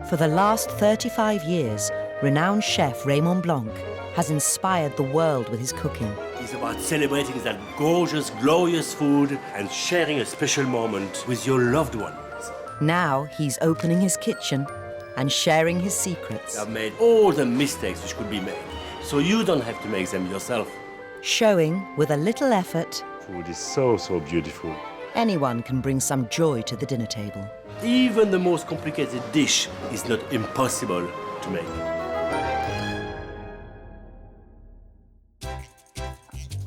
For the last 35 years, renowned chef Raymond Blanc has inspired the world with his cooking. It's about celebrating that gorgeous, glorious food and sharing a special moment with your loved ones. Now he's opening his kitchen and sharing his secrets. I've made all the mistakes which could be made, so you don't have to make them yourself. Showing, with a little effort, Food is so, so beautiful. anyone can bring some joy to the dinner table. Even the most complicated dish is not impossible to make.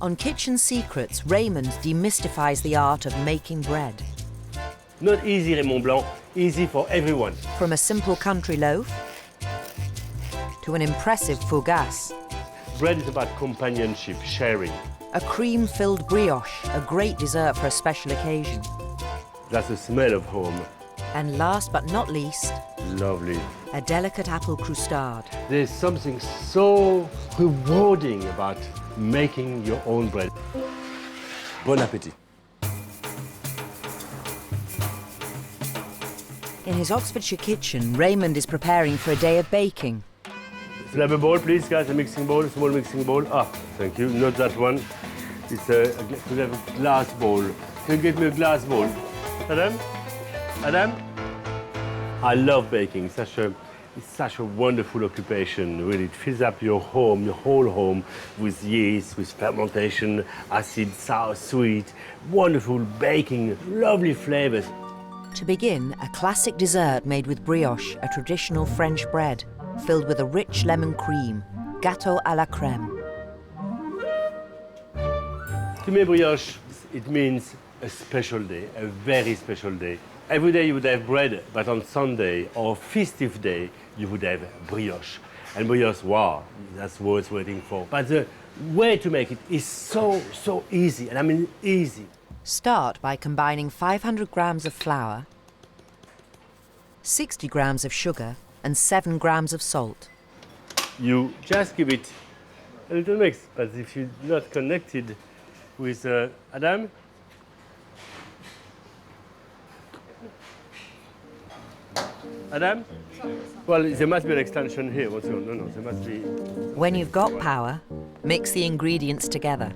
On Kitchen Secrets, Raymond demystifies the art of making bread. Not easy, Raymond Blanc, easy for everyone. From a simple country loaf to an impressive fougasse, Bread is about companionship, sharing. a cream-filled brioche, a great dessert for a special occasion. That's the smell of home. And last but not least, Lovely. a delicate apple croustade. There's something so rewarding about making your own bread. Bon appétit. In his Oxfordshire kitchen, Raymond is preparing for a day of baking. Can I have a bowl, please, guys? A mixing bowl, a small mixing bowl. Ah, thank you. Not that one. It's could have a glass bowl. Can you get me a glass bowl? Madam? Madam? I love baking. It's such a wonderful occupation, really. It fills up your home, your whole home, with yeast, with fermentation, acid, sour, sweet, wonderful baking, lovely flavors. To begin, a classic dessert made with brioche, a traditional French bread, filled with a rich lemon cream, gâteau à la crème. To me, brioche, it means a special day, a very special day. Every day you would have bread, but on Sunday or festive day, you would have brioche. And brioche, wow, that's worth waiting for. But the way to make it is so, so easy, and I mean easy. Start by combining 500 grams of flour, 60 grams of sugar, and 7 grams of salt. You just give it a little mix, but if you're not connected with Adam, Adam? Well, there must be an extension here. What's going on? No, there must be. When you've got power, mix the ingredients together.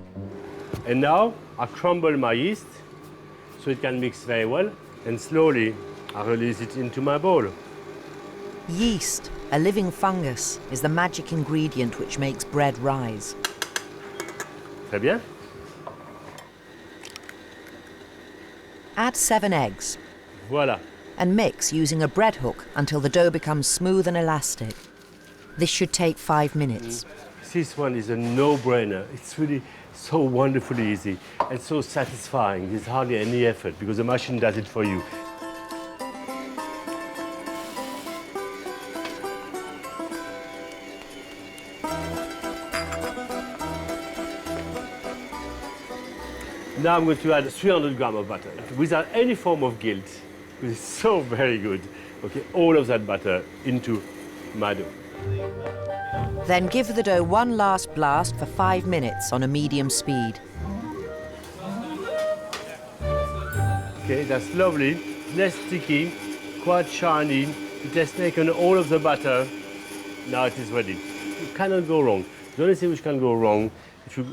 And now I crumble my yeast so it can mix very well, and slowly I release it into my bowl. Yeast, a living fungus, is the magic ingredient which makes bread rise. Très bien. Add 7 eggs Voilà. and mix using a bread hook until the dough becomes smooth and elastic. This should take 5 minutes. This one is a no-brainer. It's really so wonderfully easy and so satisfying. There's hardly any effort because the machine does it for you. Now I'm going to add 300 grams of butter without any form of guilt. It's so very good. Okay, all of that butter into my dough. Then give the dough one last blast for 5 minutes on a medium speed. Okay, that's lovely. Less sticky, quite shiny. It has taken all of the butter. Now it is ready. You cannot go wrong. The only thing which can go wrong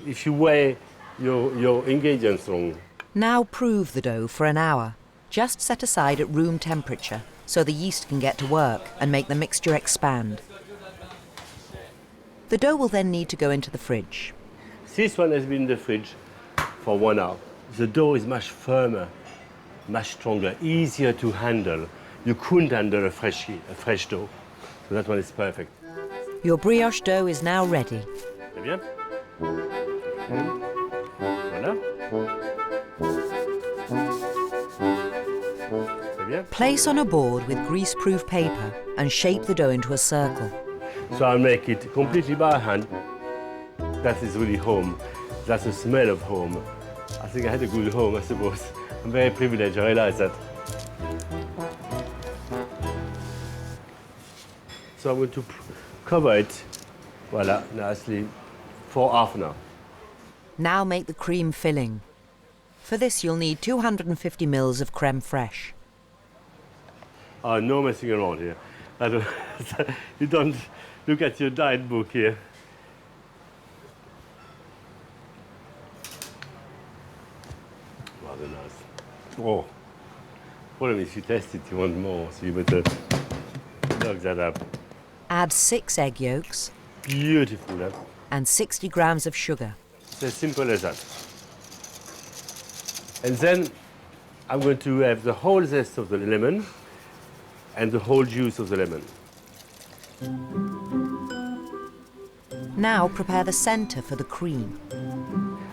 if you weigh your ingredients wrong. Now prove the dough for an hour. Just set aside at room temperature so the yeast can get to work and make the mixture expand. The dough will then need to go into the fridge. This one has been in the fridge for 1 hour. The dough is much firmer, much stronger, easier to handle. You couldn't handle a fresh dough. So that one is perfect. Your brioche dough is now ready. Très bien. Voilà. Très bien. Place on a board with grease-proof paper and shape the dough into a circle. So I make it completely by hand. That is really home. That's the smell of home. I think I had a good home, I suppose. I'm very privileged, I realize that. So I'm going to cover it, voila, nicely, for half an hour. Now make the cream filling. For this you'll need 250 mils of crème fraîche. No messing around here. I don't, you don't look at your diet book here. Rather nice. Oh, problem is if you taste it, you want more, so you better knock that up. Add 6 egg yolks Beautiful, huh? and 60 grams of sugar. It's as simple as that. And then I'm going to have the whole zest of the lemon and the whole juice of the lemon. Now prepare the centre for the cream.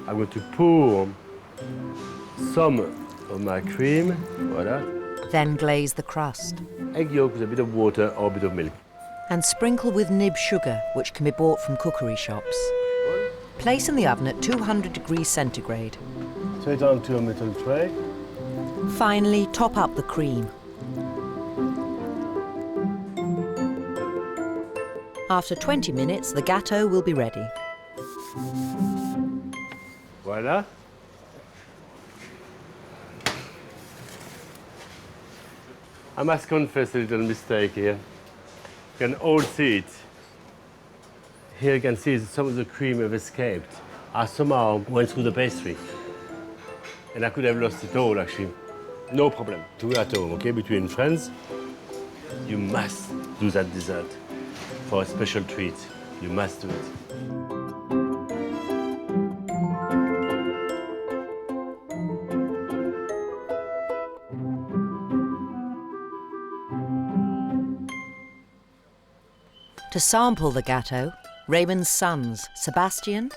I'm going to pour some of my cream, voila. Then glaze the crust. Egg yolk with a bit of water or a bit of milk. And sprinkle with nib sugar, which can be bought from cookery shops. Place in the oven at 200 degrees centigrade. Straight onto a metal tray. Finally, top up the cream. After 20 minutes, the gâteau will be ready. Voila. I must confess a little mistake here. You can all see it. Here you can see that some of the cream have escaped. I somehow went through the pastry. And I could have lost it all, actually. No problem. Do it at home, okay? Between friends, you must do that dessert for a special treat. You must do it. To sample the gâteau, Raymond's sons, Sebastian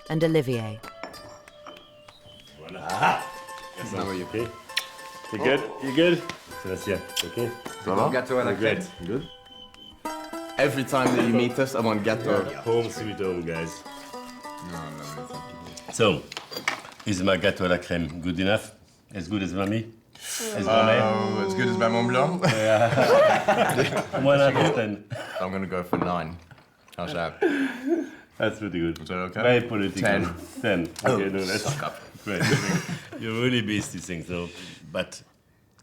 and Olivier. Voila. Yes, how are you? Okay. You good? You good? Sebastian, okay? Gâteau à la crème. Good. Every time that you meet us, I want gâteau. Home sweet home, guys. No, lovely, thank you. So, is my gâteau à la crème good enough? As good as mommy? As mommy? Oh, as good as my Mont Blanc? 1 out of 10. I'm gonna go for 9. How's that? That's pretty good. Is that okay? Very political. 10. 10. Okay, no, that's Suck up. great. You're really beastie things, though. But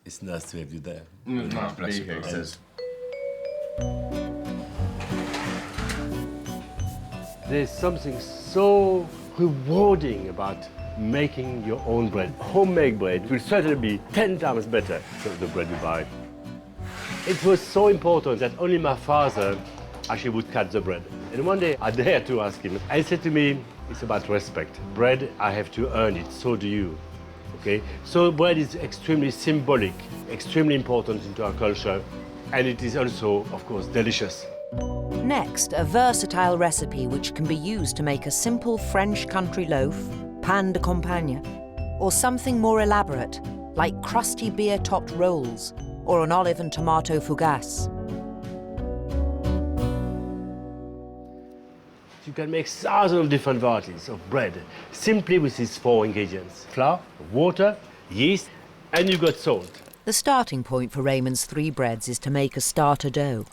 it's nice to have you there. Nice, bless you. It says. There's something so rewarding about making your own bread. Homemade bread will certainly be 10 times better than the bread you buy. It was so important that only my father actually would cut the bread. And one day I dared to ask him. And he said to me, it's about respect. Bread, I have to earn it, so do you. Okay? So bread is extremely symbolic, extremely important into our culture, and it is also, of course, delicious. Next, a versatile recipe which can be used to make a simple French country loaf, pain de campagne, or something more elaborate, like crusty beer-topped rolls, or an olive and tomato fougasse. You can make thousands of different varieties of bread simply with these 4 ingredients: flour, water, yeast, and you got salt. The starting point for Raymond's 3 breads is to make a starter dough.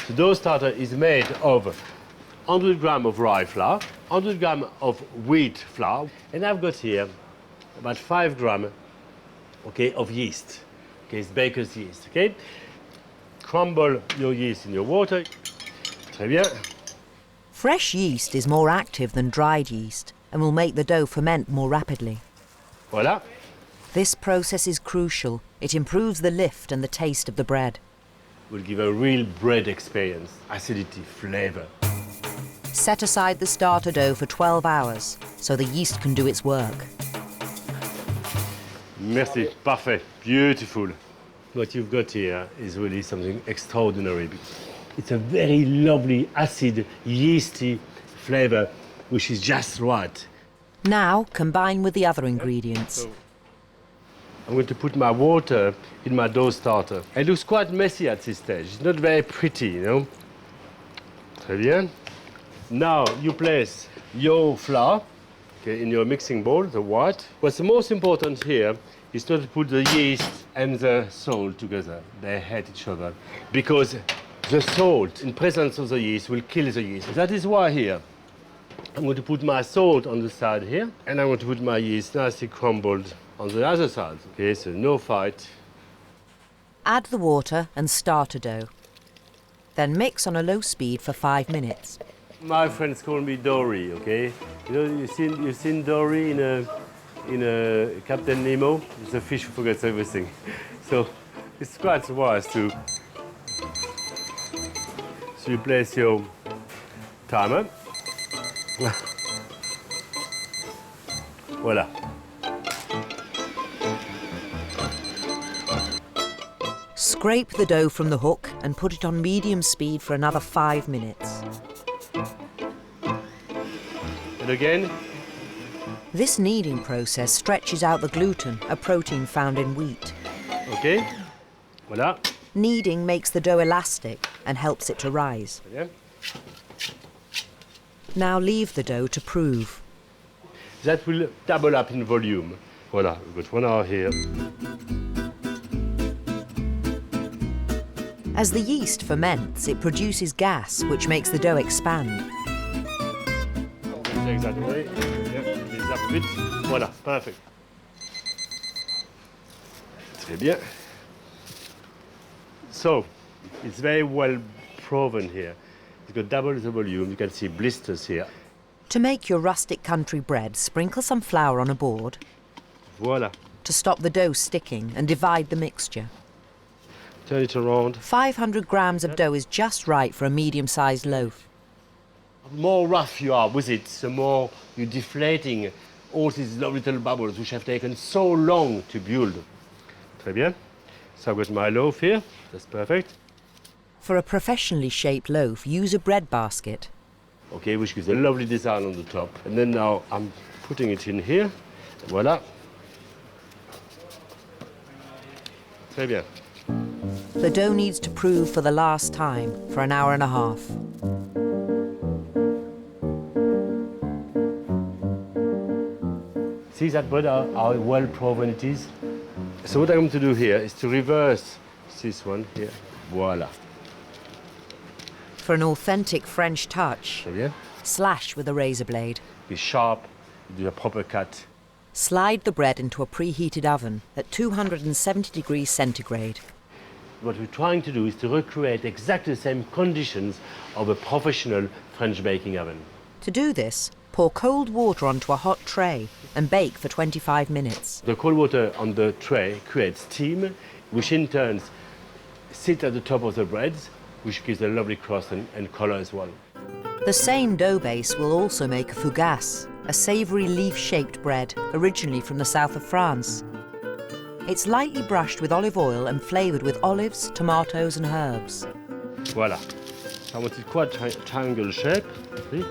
The dough starter is made of 100 grams of rye flour, 100 grams of wheat flour, and I've got here about 5 grams, okay, of yeast. Okay, it's baker's yeast, okay? Crumble your yeast in your water. Très bien. Fresh yeast is more active than dried yeast and will make the dough ferment more rapidly. Voilà. This process is crucial. It improves the lift and the taste of the bread. Will give a real bread experience, acidity, flavor. Set aside the starter dough for 12 hours so the yeast can do its work. Merci, parfait, beautiful. What you've got here is really something extraordinary. It's a very lovely, acid, yeasty flavor, which is just right. Now combine with the other ingredients. So, I'm going to put my water in my dough starter. It looks quite messy at this stage. It's not very pretty, you know. Très bien. Now you place your flour, okay, in your mixing bowl, the white. What's the most important here is not to put the yeast and the salt together. They hate each other because the salt in presence of the yeast will kill the yeast. That is why here I'm going to put my salt on the side here, and I'm going to put my yeast nicely crumbled on the other side. Okay, so no fight. Add the water and starter dough. Then mix on a low speed for 5 minutes. My friends call me Dory, okay? You know, you've seen Dory in a Captain Nemo? It's a fish who forgets everything. So it's quite wise to so you place your timer. Voila. Scrape the dough from the hook and put it on medium speed for another 5 minutes. And again, This kneading process stretches out the gluten, a protein found in wheat. okay? Voila. Kneading makes the dough elastic and helps it to rise. Again. Now leave the dough to prove. That will double up in volume. Voila, we've got 1 hour here. As the yeast ferments, it produces gas, which makes the dough expand. I'm going to take that away. Yeah, raise up a bit. Voila, perfect. Très bien. So, it's very well proven here. It's got double the volume. You can see blisters here. To make your rustic country bread, sprinkle some flour on a board Voila. to stop the dough sticking and divide the mixture. Turn it around. 500 grams of dough is just right for a medium-sized loaf. The more rough you are with it, the more you're deflating all these little bubbles which have taken so long to build. Très bien. So I've got my loaf here. That's perfect. For a professionally shaped loaf, use a bread basket. Okay, which gives a lovely design on the top. And then now I'm putting it in here. Voila. Très bien. The dough needs to prove for the last time for an hour and a half. See that bread, how well proven it is? So what I'm going to do here is to reverse this one here. Voila. For an authentic French touch, Très bien. slash with a razor blade. Be sharp, do a proper cut. Slide the bread into a preheated oven at 270 degrees centigrade. What we're trying to do is to recreate exactly the same conditions of a professional French baking oven. To do this, pour cold water onto a hot tray and bake for 25 minutes. The cold water on the tray creates steam, which in turn sits at the top of the breads, which gives a lovely crust and color as well. The same dough base will also make a fougasse, a savoury leaf-shaped bread originally from the south of France. It's lightly brushed with olive oil and flavoured with olives, tomatoes and herbs. Voila. I want it quite triangle shape, see?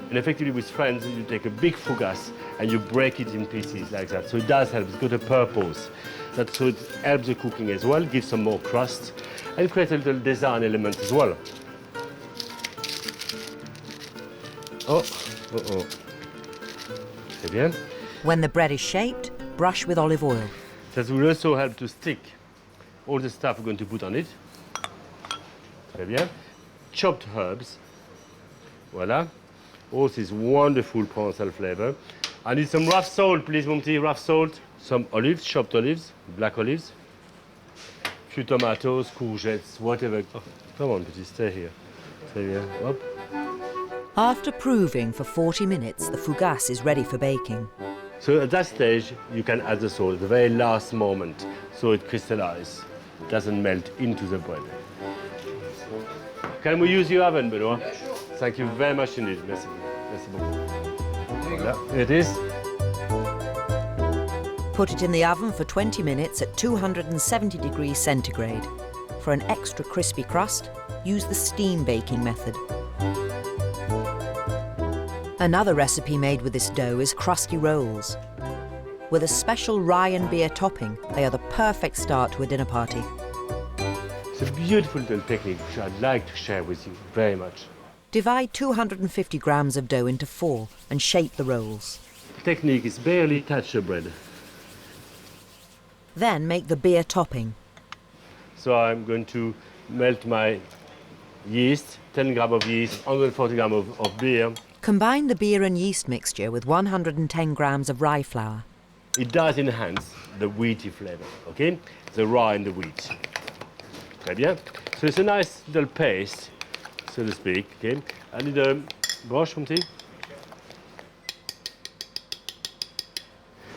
And effectively with friends, you take a big fougasse and you break it in pieces like that. So it does help, it's got a purpose. That's so it helps the cooking as well, gives some more crust, and creates a little design element as well. Oh. Très bien. When the bread is shaped, brush with olive oil. That will also help to stick all the stuff we're going to put on it. Très bien. Chopped herbs. Voila. All this wonderful Provençal flavor. I need some rough salt, please, Monty, rough salt. Some olives, chopped olives, black olives. Few tomatoes, courgettes, whatever. Oh, come on, Petit, stay here. Stay here. Up. After proving for 40 minutes, the fougasse is ready for baking. So at that stage, you can add the salt at the very last moment, so it crystallizes, it doesn't melt into the bread. Can we use your oven, Benoit? Yeah, sure. Thank you very much indeed. Merci. Merci beaucoup. Voilà. Here it is. Put it in the oven for 20 minutes at 270 degrees centigrade. For an extra crispy crust, use the steam baking method. Another recipe made with this dough is crusty rolls. With a special rye and beer topping, they are the perfect start to a dinner party. It's a beautiful little technique which I'd like to share with you very much. Divide 250 grams of dough into 4 and shape the rolls. The technique is barely touch the bread. Then make the beer topping. So I'm going to melt my yeast, 10 grams of yeast, 140 grams of beer. Combine the beer and yeast mixture with 110 grams of rye flour. It does enhance the wheaty flavor, okay? The rye and the wheat. Très bien. So it's a nice little paste, so to speak, okay? I need a brush from tea.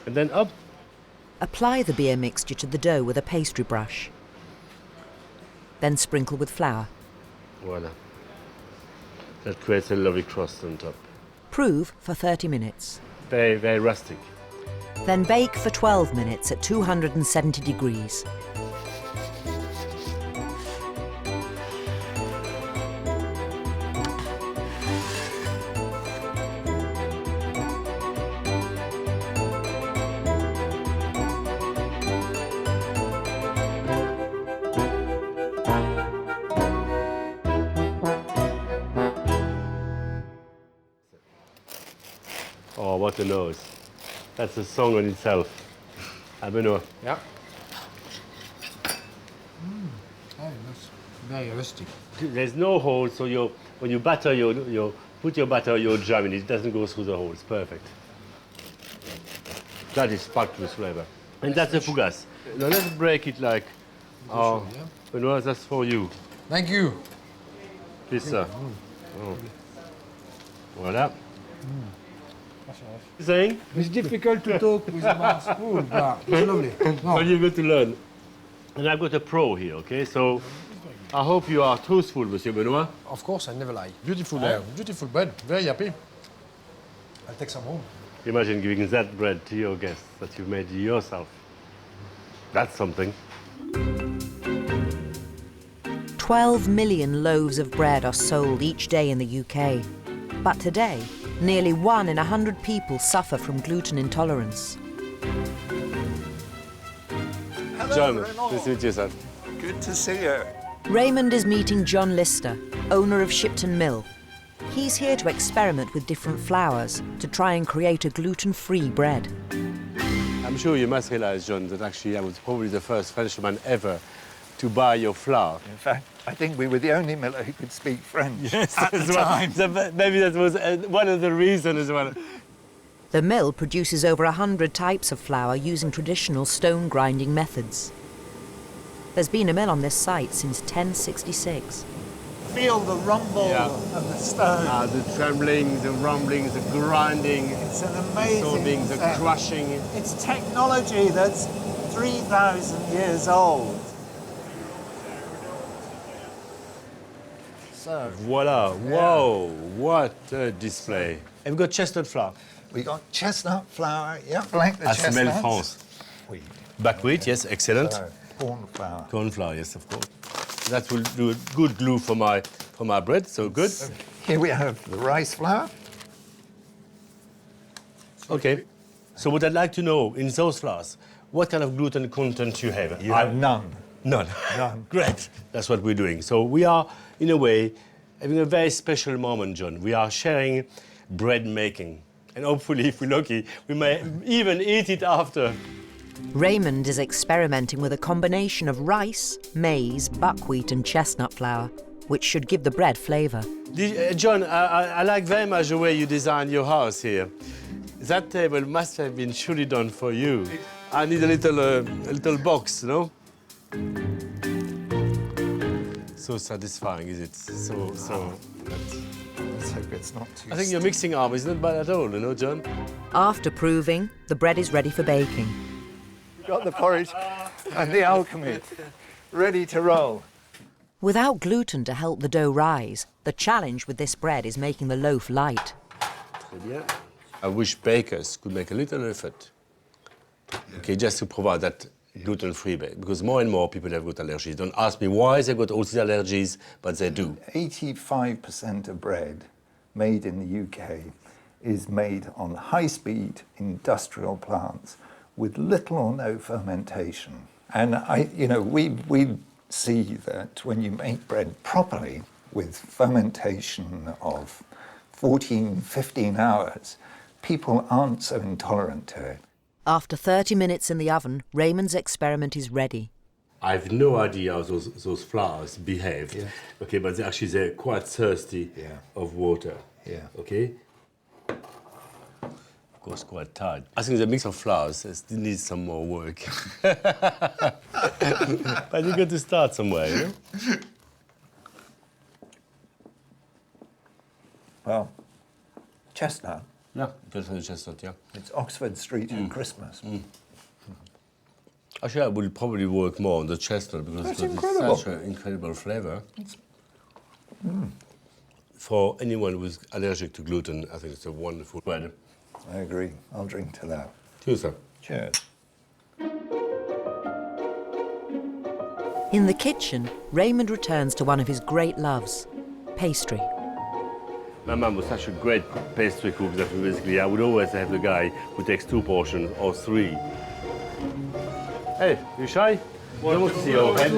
And then up. Apply the beer mixture to the dough with a pastry brush. Then sprinkle with flour. Voila. That creates a lovely crust on top. Prove for 30 minutes. Very, very rustic. Then bake for 12 minutes at 270 degrees. Oh, what a nose. That's a song on itself. Benoit. Yeah. Oh, that's very rustic. There's no hole, so when you batter put your batter, your jam in, it doesn't go through the hole. It's perfect. That is packed with flavor. And that's a fougasse. Now let's break it like, oh, yeah. Benoit, that's for you. Thank you. Please, sir. Oh. Voilà. Saying? It's difficult to talk with a mouthful, but it's lovely. No. Well, you're going to learn. And I've got a pro here, okay? So I hope you are truthful, Monsieur Benoit. Of course, I never lie. Beautiful beautiful bread. Very happy. I'll take some home. Imagine giving that bread to your guests that you've made yourself. That's something. 12 million loaves of bread are sold each day in the UK. But today, nearly 1 in 100 people suffer from gluten intolerance. Hello, John, Raymond. nice to meet you, sir. Good to see you. Raymond is meeting John Lister, owner of Shipton Mill. He's here to experiment with different flours to try and create a gluten-free bread. I'm sure you must realize, John, that actually I was probably the first Frenchman ever to buy your flour. In fact, I think we were the only miller who could speak French Yes, at the time. So maybe that was one of the reasons as well. The mill produces over 100 types of flour using traditional stone grinding methods. There's been a mill on this site since 1066. Feel the rumble Yeah. of the stone. The trembling, the rumbling, the grinding, It's an the amazing sorbing, the thing. crushing. It's technology that's 3,000 years old. So, Voila, whoa, what a display. And we've got chestnut flour. we got chestnut flour, yeah, like the À Semelle chestnuts. France. Oui. Buckwheat, yes, excellent. So, corn flour. Corn flour, yes, of course. That will do a good glue for my bread, so good. Here we have the rice flour. Okay. So what I'd like to know, in those flours, what kind of gluten content you have? You have none. None. None. Great. That's what we're doing. So we are, in a way, having a very special moment, John. We are sharing bread making. And hopefully, if we're lucky, we may even eat it after. Raymond is experimenting with a combination of rice, maize, buckwheat and chestnut flour, which should give the bread flavour. John, I like very much the way you designed your house here. That table must have been surely done for you. I need a little box, no? So satisfying, is it? So. Let's hope it's not too I think your mixing arm is not bad at all, you know, John? After proving, the bread is ready for baking. Got the porridge and the alchemy ready to roll. Without gluten to help the dough rise, the challenge with this bread is making the loaf light. Très bien. I wish bakers could make a little effort, okay, just to provide that gluten-free bread, because more and more people have got allergies. Don't ask me why they got all these allergies, but they do. 85% of bread made in the UK is made on high-speed industrial plants with little or no fermentation. And we see that when you make bread properly with fermentation of 14, 15 hours, people aren't so intolerant to it. After 30 minutes in the oven, Raymond's experiment is ready. I've no idea how those flours behave. Yeah. Okay, but they're quite thirsty of water. Yeah. Okay? Of course, quite tired. I think the mix of flours still needs some more work. But you got to start somewhere, you know? Well, chestnut. Yeah, definitely chestnut, yeah. It's Oxford Street at Christmas. Actually, I will probably work more on the chestnut because That's it's incredible. such an incredible flavor. For anyone who is allergic to gluten, I think it's a wonderful bread. I agree. I'll drink to that. Cheers, sir. Cheers. In the kitchen, Raymond returns to one of his great loves, pastry. My mum was such a great pastry cook that basically I would always have the guy who takes 2 portions or 3. Hey, you shy? You don't want to see your head?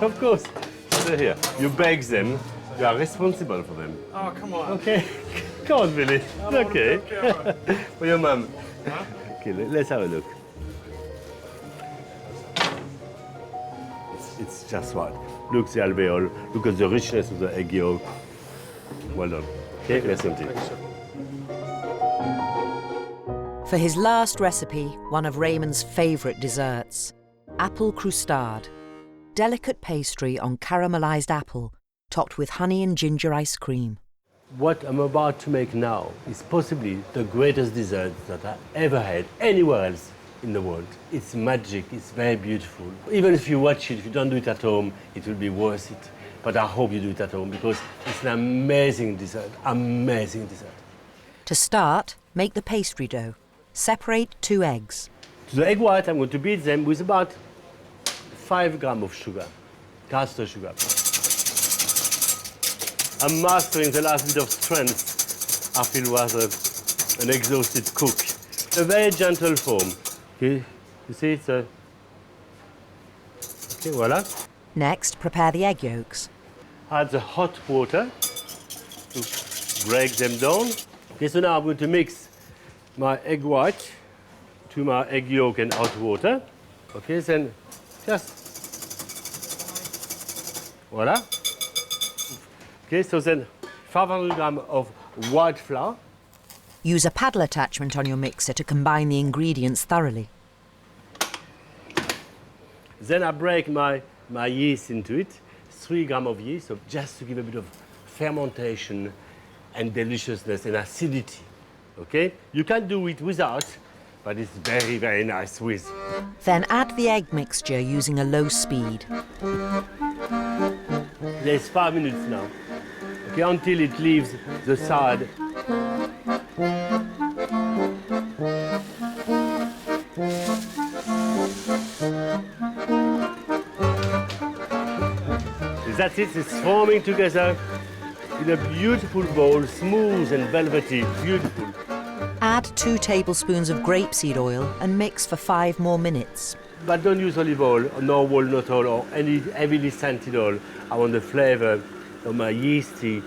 Of course. So here, you bake them. You are responsible for them. Oh, come on. Okay. Come on, Billy. It's okay. Okay. For your mum. Okay, let's have a look. It's just right. Look the alveol. Look at the richness of the egg yolk. Well done. Okay, let's empty. For his last recipe, one of Raymond's favourite desserts, apple croustade, delicate pastry on caramelised apple, topped with honey and ginger ice cream. What I'm about to make now is possibly the greatest dessert that I ever had anywhere else in the world. It's magic, it's very beautiful. Even if you watch it, if you don't do it at home, it will be worth it. But I hope you do it at home because it's an amazing dessert, amazing dessert. To start, make the pastry dough. Separate 2 eggs. To the egg white, I'm going to beat them with about 5 grams of sugar, caster sugar. I'm mastering the last bit of strength. I feel rather an exhausted cook. A very gentle foam. Okay, you see it's a... Okay, voila. Next, prepare the egg yolks. Add the hot water to break them down. Okay, so now I'm going to mix my egg white to my egg yolk and hot water. Okay, then just... Voila. Okay, so then 500 grams of white flour. Use a paddle attachment on your mixer to combine the ingredients thoroughly. Then I break my yeast into it, 3 grams of yeast, so just to give a bit of fermentation and deliciousness and acidity. Okay? You can do it without, but it's very, very nice with. Then add the egg mixture using a low speed. There's 5 minutes now. Okay, until it leaves the side. That's it, it's forming together in a beautiful bowl, smooth and velvety, beautiful. Add 2 tablespoons of grapeseed oil and mix for 5 more minutes. But don't use olive oil, nor walnut oil, or any heavily scented oil. I want the flavor of my yeasty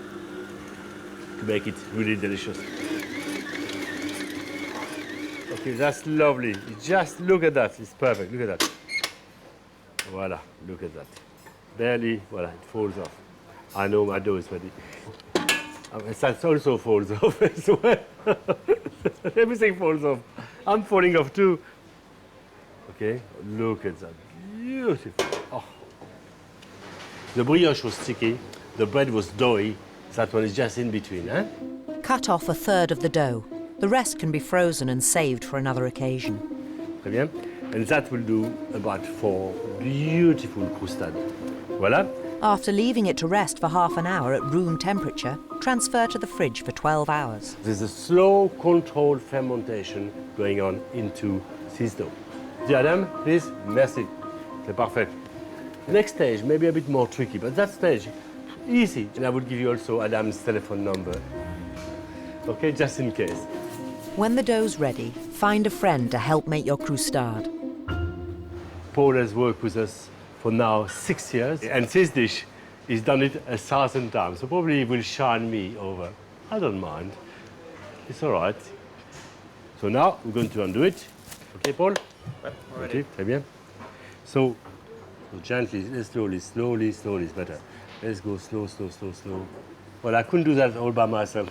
to make it really delicious. Okay, that's lovely. Just look at that, it's perfect, look at that. Voila, look at that. Barely, voila, it falls off. I know my dough is ready. That also falls off as well. Everything falls off. I'm falling off too. Okay, look at that, beautiful. Oh. The brioche was sticky, the bread was doughy, that one is just in between, eh? Cut off 1/3 of the dough. The rest can be frozen and saved for another occasion. Très bien. And that will do about 4 beautiful croustades. Voilà. After leaving it to rest for half an hour at room temperature, transfer to the fridge for 12 hours. There's a slow, controlled fermentation going on into this dough. Adam, please. Merci. C'est parfait. The next stage may be a bit more tricky, but that stage, easy. And I will give you also Adam's telephone number. Okay, just in case. When the dough's ready, find a friend to help make your croustade. Paul has worked with us for now 6 years, and this dish, he's done it 1,000 times, so probably he will shine me over. I don't mind. It's all right. So now we're going to undo it. Okay, Paul? Okay, très bien. So gently, slowly, slowly, slowly is better. Let's go slow, slow, slow, slow. Well, I couldn't do that all by myself.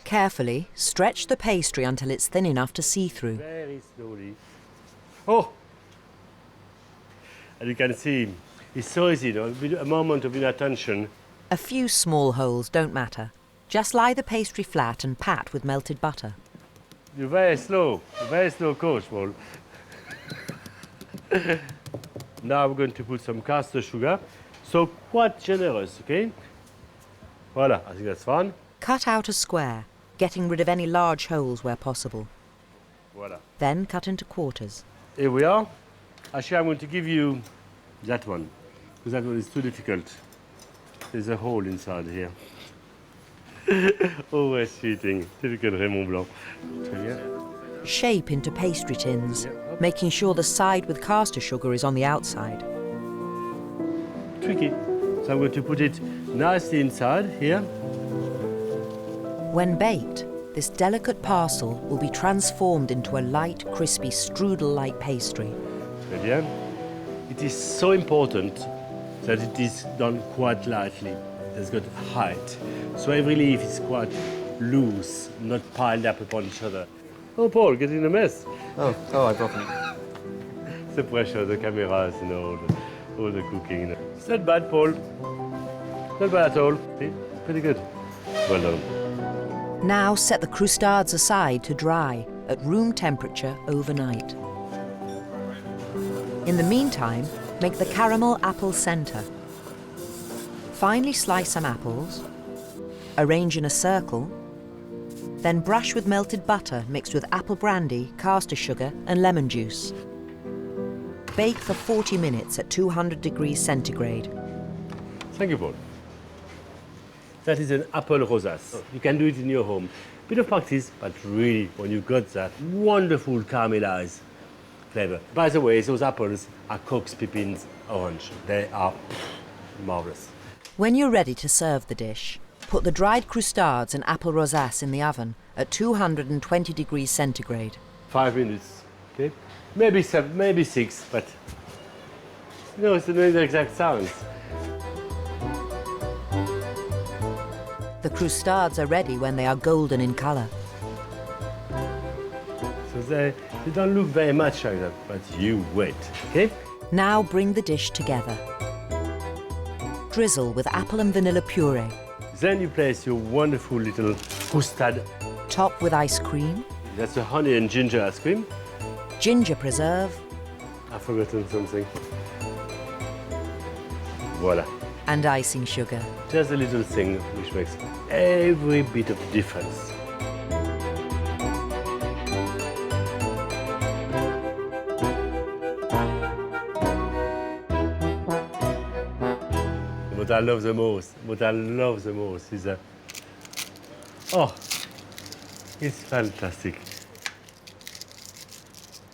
Carefully, stretch the pastry until it's thin enough to see through. Very slowly. Oh! And you can see, it's so easy, a moment of inattention, A few small holes don't matter. Just lie the pastry flat and pat with melted butter. You're very slow coach, Paul. Now we're going to put some caster sugar. So quite generous, okay? Voila, I think that's fine. Cut out a square, getting rid of any large holes where possible. Voila. Then cut into quarters. Here we are. Actually, I'm going to give you that one, because that one is too difficult. There's a hole inside here. Always cheating. Typical Raymond Blanc. Très bien. Shape into pastry tins, making sure the side with caster sugar is on the outside. Tricky. So I'm going to put it nicely inside here. When baked, this delicate parcel will be transformed into a light, crispy strudel-like pastry. Très bien. It is so important that it is done quite lightly. It's got height. So every leaf is quite loose, not piled up upon each other. Oh, Paul, getting a mess. Oh, I've broken it. The pressure, the cameras, you know, all the cooking. It's not bad, Paul. Not bad at all. See? Pretty good. Well done. Now set the croustades aside to dry at room temperature overnight. In the meantime, make the caramel apple centre. Finely slice some apples, arrange in a circle, then brush with melted butter mixed with apple brandy, caster sugar and lemon juice. Bake for 40 minutes at 200 degrees centigrade. Thank you, Paul. That is an apple rosace. You can do it in your home. Bit of practice, but really, when you got that wonderful caramelized flavor. By the way, those apples are Cox Pippin's orange. They are marvelous. When you're ready to serve the dish, put the dried croustades and apple rosace in the oven at 220 degrees centigrade. 5 minutes, okay? Maybe 7, maybe 6, but no, it's not the exact science. The croustades are ready when they are golden in colour. So they don't look very much like that, but you wait, okay? Now bring the dish together. Drizzle with apple and vanilla puree. Then you place your wonderful little croustade. Top with ice cream, That's a honey and ginger ice cream. ginger preserve I've forgotten something. Voila. and icing sugar. Just a little thing which makes every bit of difference. What I love the most is a... Oh, it's fantastic.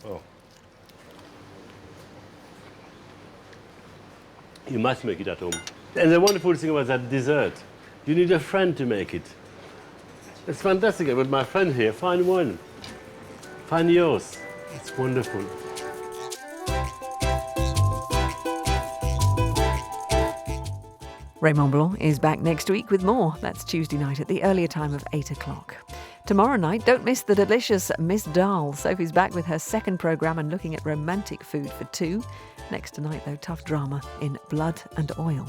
Oh. You must make it at home. And the wonderful thing about that dessert, you need a friend to make it. It's fantastic. I've got my friend here. Find one. Find yours. It's wonderful. Raymond Blanc is back next week with more. That's Tuesday night at the earlier time of 8 o'clock. Tomorrow night, don't miss the delicious Miss Dahl. Sophie's back with her second programme and looking at romantic food for two. Next tonight, though, tough drama in Blood and Oil.